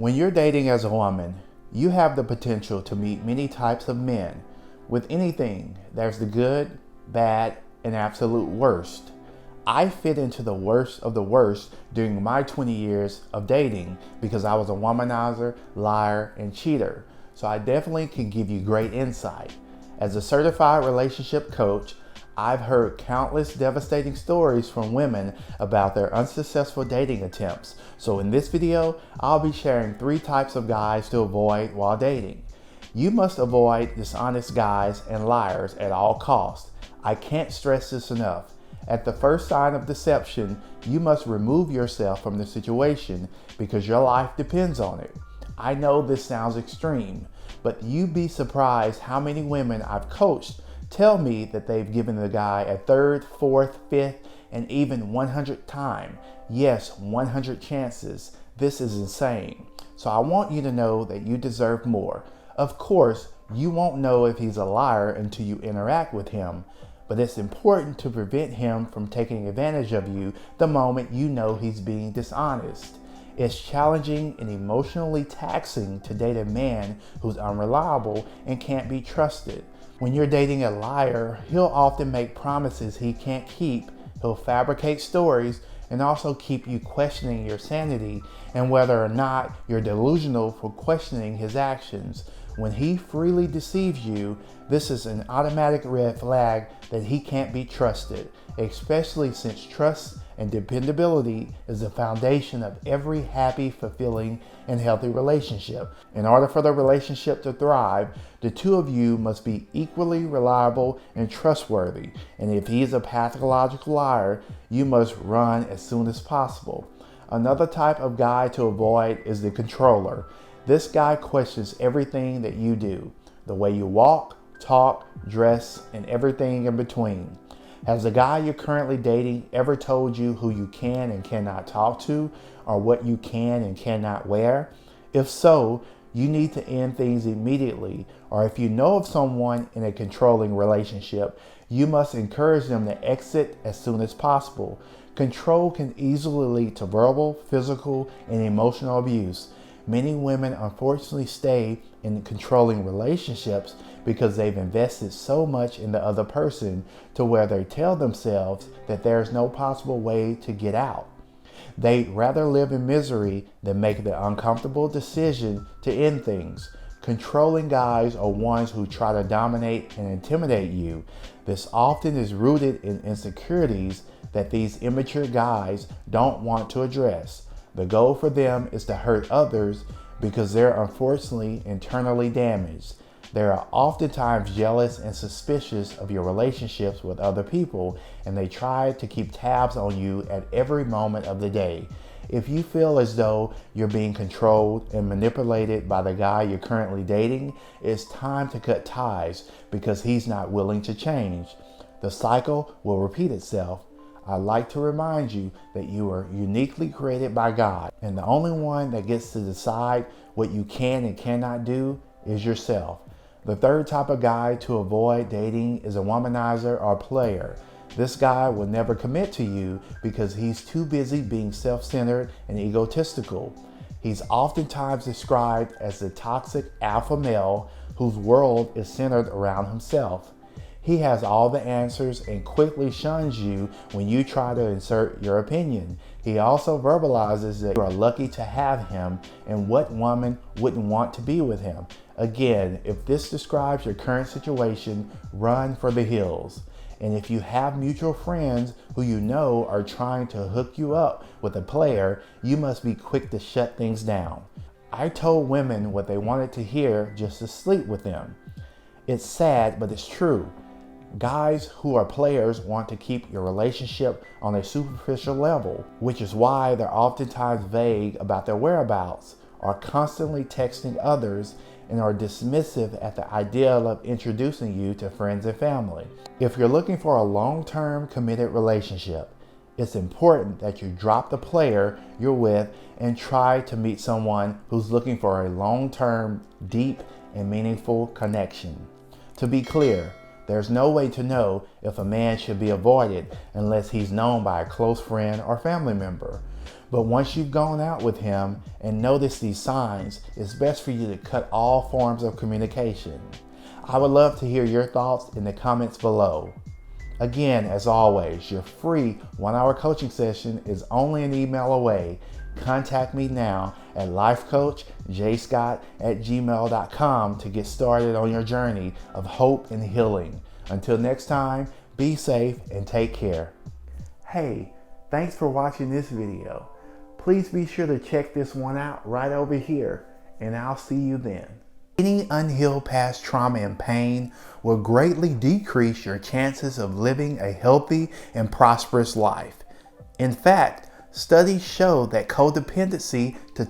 When you're dating as a woman, you have the potential to meet many types of men. With anything, there's the good, bad, and absolute worst. I fit into the worst of the worst during my 20 years of dating because I was a womanizer, liar, and cheater. So I definitely can give you great insight. As a certified relationship coach, I've heard countless devastating stories from women about their unsuccessful dating attempts. So in this video, I'll be sharing 3 types of guys to avoid while dating. You must avoid dishonest guys and liars at all costs. I can't stress this enough. At the first sign of deception, you must remove yourself from the situation because your life depends on it. I know this sounds extreme, but you'd be surprised how many women I've coached tell me that they've given the guy a 3rd, 4th, 5th, and even 100th time. Yes, 100 chances. This is insane. So I want you to know that you deserve more. Of course, you won't know if he's a liar until you interact with him, but it's important to prevent him from taking advantage of you the moment you know he's being dishonest. It's challenging and emotionally taxing to date a man who's unreliable and can't be trusted. When you're dating a liar, he'll often make promises he can't keep, he'll fabricate stories, and also keep you questioning your sanity and whether or not you're delusional for questioning his actions. When he freely deceives you, this is an automatic red flag that he can't be trusted, especially since trust and dependability is the foundation of every happy, fulfilling, and healthy relationship. In order for the relationship to thrive, the two of you must be equally reliable and trustworthy. And if he is a pathological liar, you must run as soon as possible. Another type of guy to avoid is the controller. This guy questions everything that you do, the way you walk, talk, dress, and everything in between. Has the guy you're currently dating ever told you who you can and cannot talk to, or what you can and cannot wear? If so, you need to end things immediately, or if you know of someone in a controlling relationship, you must encourage them to exit as soon as possible. Control can easily lead to verbal, physical, and emotional abuse. Many women unfortunately stay in controlling relationships because they've invested so much in the other person to where they tell themselves that there's no possible way to get out. They'd rather live in misery than make the uncomfortable decision to end things. Controlling guys are ones who try to dominate and intimidate you. This often is rooted in insecurities that these immature guys don't want to address. The goal for them is to hurt others because they're unfortunately internally damaged. They are oftentimes jealous and suspicious of your relationships with other people, and they try to keep tabs on you at every moment of the day. If you feel as though you're being controlled and manipulated by the guy you're currently dating, it's time to cut ties because he's not willing to change. The cycle will repeat itself. I'd like to remind you that you are uniquely created by God, and the only one that gets to decide what you can and cannot do is yourself. The 3rd type of guy to avoid dating is a womanizer or player. This guy will never commit to you because he's too busy being self-centered and egotistical. He's oftentimes described as the toxic alpha male whose world is centered around himself. He has all the answers and quickly shuns you when you try to insert your opinion. He also verbalizes that you are lucky to have him, and what woman wouldn't want to be with him. Again, if this describes your current situation, run for the hills. And if you have mutual friends who you know are trying to hook you up with a player, you must be quick to shut things down. I told women what they wanted to hear just to sleep with them. It's sad, but it's true. Guys who are players want to keep your relationship on a superficial level, which is why they're oftentimes vague about their whereabouts, are constantly texting others, and are dismissive at the idea of introducing you to friends and family. If you're looking for a long-term committed relationship, it's important that you drop the player you're with and try to meet someone who's looking for a long-term, deep, and meaningful connection. To be clear, there's no way to know if a man should be avoided unless he's known by a close friend or family member. But once you've gone out with him and noticed these signs, it's best for you to cut all forms of communication. I would love to hear your thoughts in the comments below. Again, as always, your free 1-hour coaching session is only an email away. Contact me now at lifecoachjscott@gmail.com to get started on your journey of hope and healing. Until next time, be safe and take care. Hey, thanks for watching this video. Please be sure to check this one out right over here, and I'll see you then. Any unhealed past trauma and pain will greatly decrease your chances of living a healthy and prosperous life. In fact, studies show that codependency to